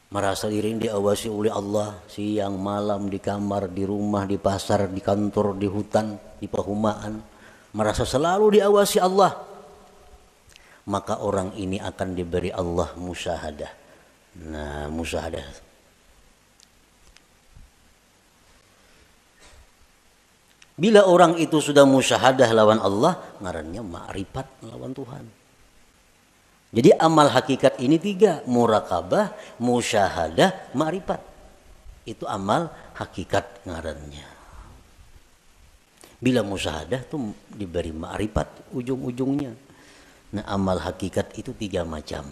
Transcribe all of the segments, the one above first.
merasa diri diawasi oleh Allah siang malam, di kamar, di rumah, di pasar, di kantor, di hutan, di perumahan, merasa selalu diawasi Allah, maka orang ini akan diberi Allah musyahadah. Nah, musyahadah, bila orang itu sudah musyahadah lawan Allah, ngarannya ma'rifat lawan Tuhan. Jadi amal hakikat ini tiga: murakabah, musyahadah, ma'rifat. Itu amal hakikat ngarannya. Bila musyahadah tuh diberi ma'rifat ujung-ujungnya. Nah, amal hakikat itu tiga macam: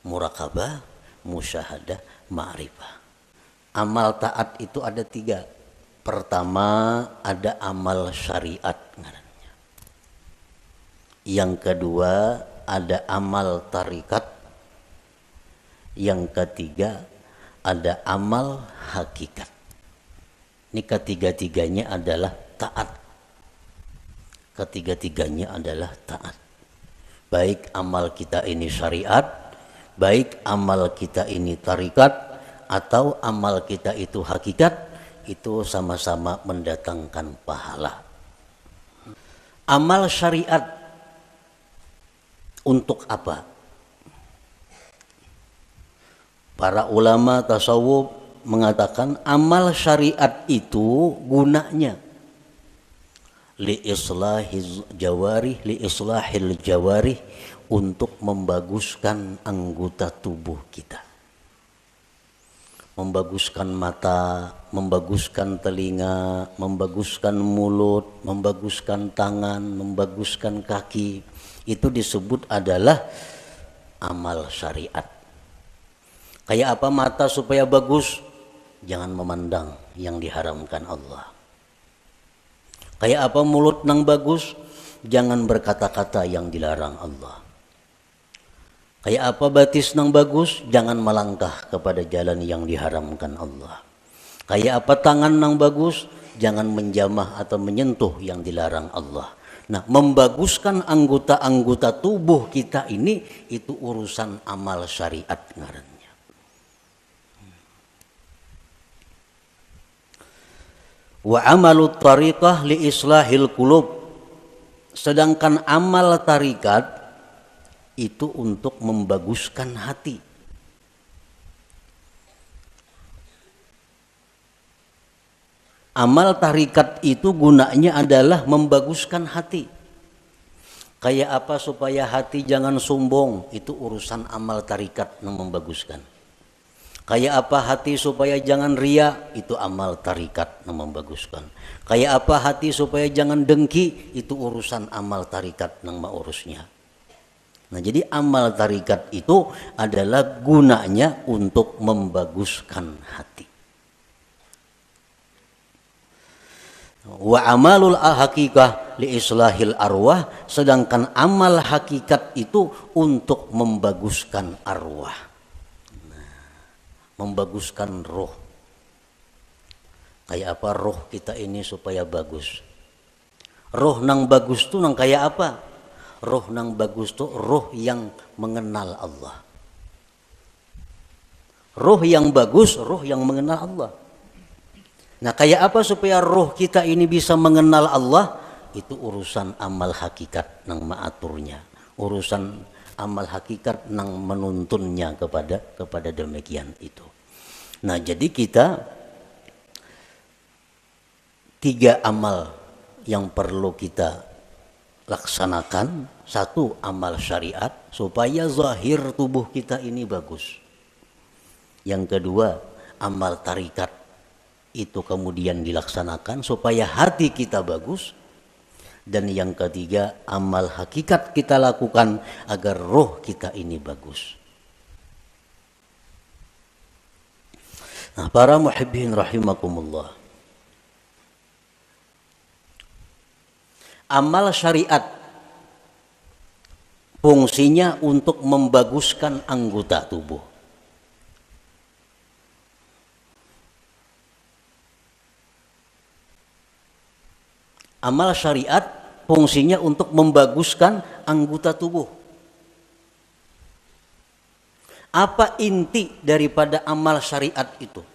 murakabah, musyahadah, ma'rifah. Amal taat itu ada tiga. Pertama ada amal syariat ngarannya. Yang kedua ada amal tarikat. Yang ketiga ada amal hakikat. Ini ketiga-tiganya adalah taat. Ketiga-tiganya adalah taat. Baik amal kita ini syariat, baik amal kita ini tarikat, atau amal kita itu hakikat, itu sama-sama mendatangkan pahala. Amal syariat untuk apa? Para ulama tasawuf mengatakan amal syariat itu gunanya li islahil jawarih, untuk membaguskan anggota tubuh kita. Membaguskan mata, membaguskan telinga, membaguskan mulut, membaguskan tangan, membaguskan kaki. Itu disebut adalah amal syariat. Kayak apa mata supaya bagus? Jangan memandang yang diharamkan Allah. Kayak apa mulut nang bagus? Jangan berkata-kata yang dilarang Allah. Kayak apa batis nang bagus? Jangan melangkah kepada jalan yang diharamkan Allah. Kayak apa tangan nang bagus? Jangan menjamah atau menyentuh yang dilarang Allah. Nah, membaguskan anggota-anggota tubuh kita ini, itu urusan amal syariat ngarannya. Wa amalut tariqah li islahil qulub. Sedangkan amal tarikat itu untuk membaguskan hati. Amal tarikat itu gunanya adalah membaguskan hati. Kayak apa supaya hati jangan sombong, itu urusan amal tarikat yang membaguskan. Kayak apa hati supaya jangan ria, itu amal tarikat yang membaguskan. Kayak apa hati supaya jangan dengki, itu urusan amal tarikat yang mengurusnya. Nah, jadi amal tarikat itu adalah gunanya untuk membaguskan hati. Wa amalul hakikah li islahil arwah, sedangkan amal hakikat itu untuk membaguskan arwah. Nah, membaguskan roh. Kayak apa roh kita ini supaya bagus? Roh nang bagus tuh nang kayak apa? Roh nang bagus tuh roh yang mengenal Allah. Roh yang bagus, roh yang mengenal Allah. Nah, kayak apa supaya roh kita ini bisa mengenal Allah? Itu urusan amal hakikat nang maaturnya. Urusan amal hakikat nang menuntunnya kepada demikian itu. Nah, jadi kita tiga amal yang perlu kita laksanakan. Satu, amal syariat supaya zahir tubuh kita ini bagus. Yang kedua, amal tarikat, itu kemudian dilaksanakan supaya hati kita bagus. Dan yang ketiga, amal hakikat kita lakukan agar roh kita ini bagus. Nah, para muhibbin rahimakumullah, amal syariat fungsinya untuk membaguskan anggota tubuh. Amal syariat fungsinya untuk membaguskan anggota tubuh. Apa inti daripada amal syariat itu?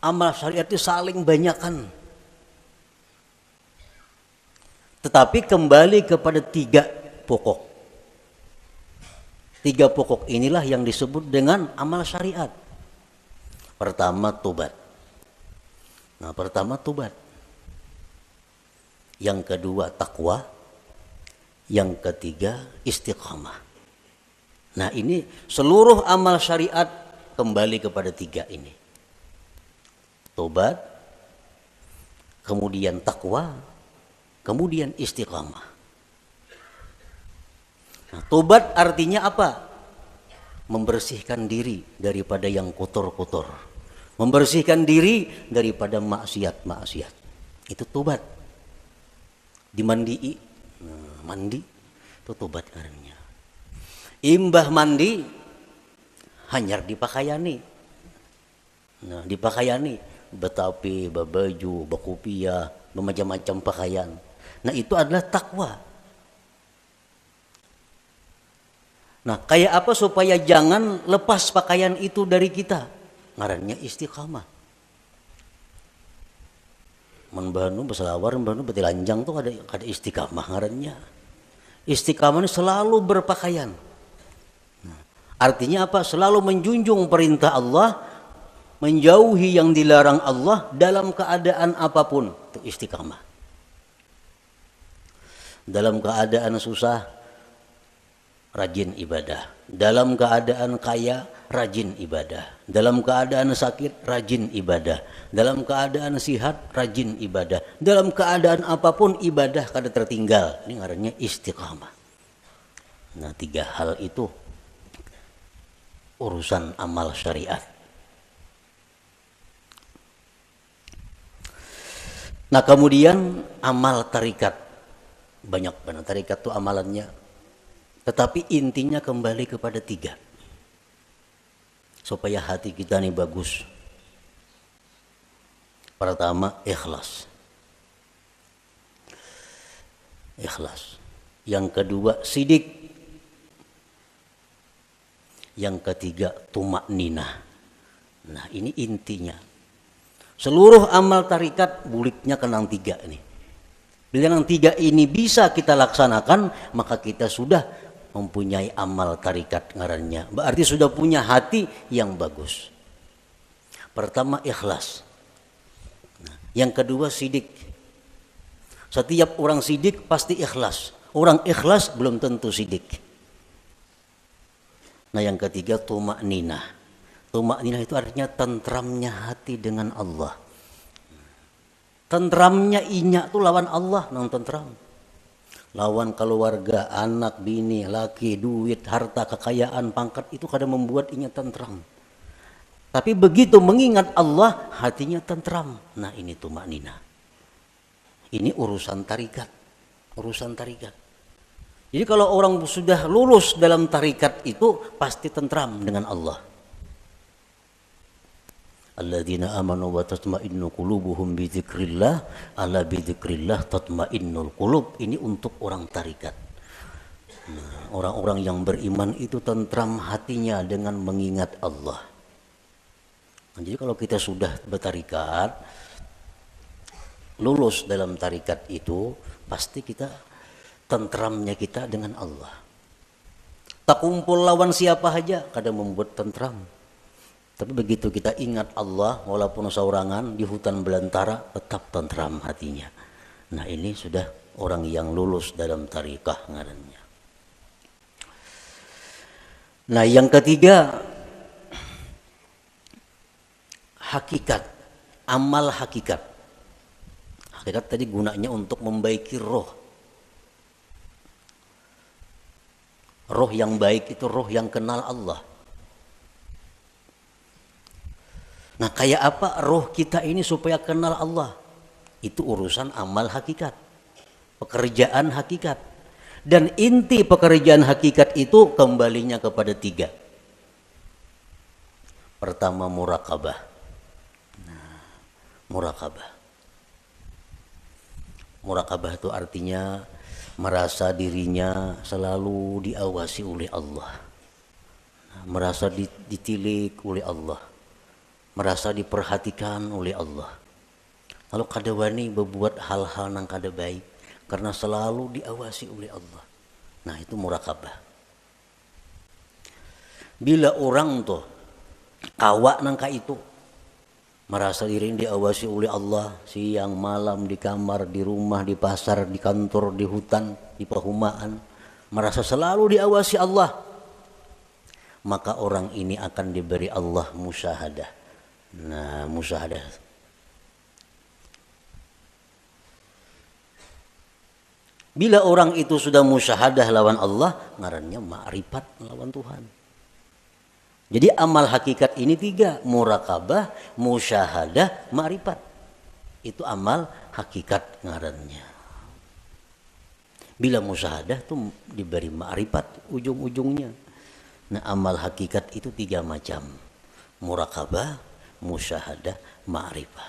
Amal syariat itu saling banyakkan. Tetapi kembali kepada 3 pokok. 3 pokok inilah yang disebut dengan amal syariat. Pertama tobat. Nah, pertama tobat. Yang kedua takwa. Yang ketiga istiqamah. Nah, ini seluruh amal syariat kembali kepada 3 ini. Tobat, kemudian takwa, kemudian istiqamah. Nah, tobat artinya apa? Membersihkan diri daripada yang kotor-kotor. Membersihkan diri daripada maksiat-maksiat. Itu tobat. Dimandii. Nah, mandi itu tobat artinya. Imbah mandi hanyar dipakaiani. Nah, dipakaiani betapi, babaju, bakupia, bermacam-macam pakaian. Nah, itu adalah takwa. Nah, kayak apa supaya jangan lepas pakaian itu dari kita? Ngarannya istiqamah. Menbanu beselawar, menbanu betilanjang tuh ada istiqamah ngarannya. Istiqamah ini selalu berpakaian. Artinya apa? Selalu menjunjung perintah Allah, menjauhi yang dilarang Allah dalam keadaan apapun. Itu istiqamah. Dalam keadaan susah, rajin ibadah. Dalam keadaan kaya, rajin ibadah. Dalam keadaan sakit, rajin ibadah. Dalam keadaan sihat, rajin ibadah. Dalam keadaan apapun ibadah kada tertinggal. Ini ngarannya istiqamah. Nah, 3 hal itu urusan amal syariat. Nah, kemudian amal tarikat. Banyak banget tarikat itu amalannya. Tetapi intinya kembali kepada 3. Supaya hati kita ini bagus. Pertama, ikhlas. Ikhlas. Yang kedua, sidik. Yang ketiga, tumakninah. Nah, ini intinya. Seluruh amal tarikat buliknya kenang 3 ini. Bila yang 3 ini bisa kita laksanakan, maka kita sudah mempunyai amal tarikat ngarannya. Berarti sudah punya hati yang bagus. Pertama, ikhlas. Nah, yang kedua, sidik. Setiap orang sidik pasti ikhlas. Orang ikhlas belum tentu sidik. Nah, yang ketiga, tumakninah. Tumakninah itu artinya tentramnya hati dengan Allah. Tentramnya inya itu lawan Allah, nang tentram. Lawan keluarga, anak, bini, laki, duit, harta, kekayaan, pangkat itu kadang membuat inya tentram. Tapi begitu mengingat Allah, hatinya tentram. Nah, ini tumakninah. Ini urusan tarikat. Urusan tarikat. Jadi kalau orang sudah lulus dalam tarikat itu pasti tentram dengan Allah. Alladzina amanu wa tatma'innu qulubuhum bi dzikrillah, ala bi dzikrillah tatma'innul qulub. Ini untuk orang tarikat. Nah, orang-orang yang beriman itu tentram hatinya dengan mengingat Allah. Nah, jadi kalau kita sudah bertarikat, lulus dalam tarikat itu, pasti kita tentramnya kita dengan Allah. Tak kumpul lawan siapa saja kadang membuat tentram. Tapi begitu kita ingat Allah, walaupun saurangan di hutan belantara, tetap tentram hatinya. Nah, ini sudah orang yang lulus dalam tarikah ngarannya. Nah, yang ketiga, hakikat, amal hakikat. Hakikat tadi gunanya untuk membaiki roh. Roh yang baik itu roh yang kenal Allah. Nah, kayak apa roh kita ini supaya kenal Allah? Itu urusan amal hakikat. Pekerjaan hakikat. Dan inti pekerjaan hakikat itu kembalinya kepada 3. Pertama, muraqabah. Nah, muraqabah. Muraqabah itu artinya merasa dirinya selalu diawasi oleh Allah. merasa ditilik oleh Allah, merasa diperhatikan oleh Allah. Lalu kada wani berbuat hal-hal yang kada baik karena selalu diawasi oleh Allah. Nah, itu murakabah. Bila orang tuh kawak nangka itu merasa diri diawasi oleh Allah siang malam, di kamar, di rumah, di pasar, di kantor, di hutan, di perumahan, merasa selalu diawasi Allah, maka orang ini akan diberi Allah musyahadah. Nah, musyahadah. Bila orang itu sudah musyahadah lawan Allah, ngarannya ma'rifat lawan Tuhan. Jadi amal hakikat ini 3, murakabah, musyahadah, ma'rifat. Itu amal hakikat ngarannya. Bila musyahadah tuh diberi ma'rifat ujung-ujungnya. Nah, amal hakikat itu 3 macam. Murakabah, musyahadah, ma'rifah.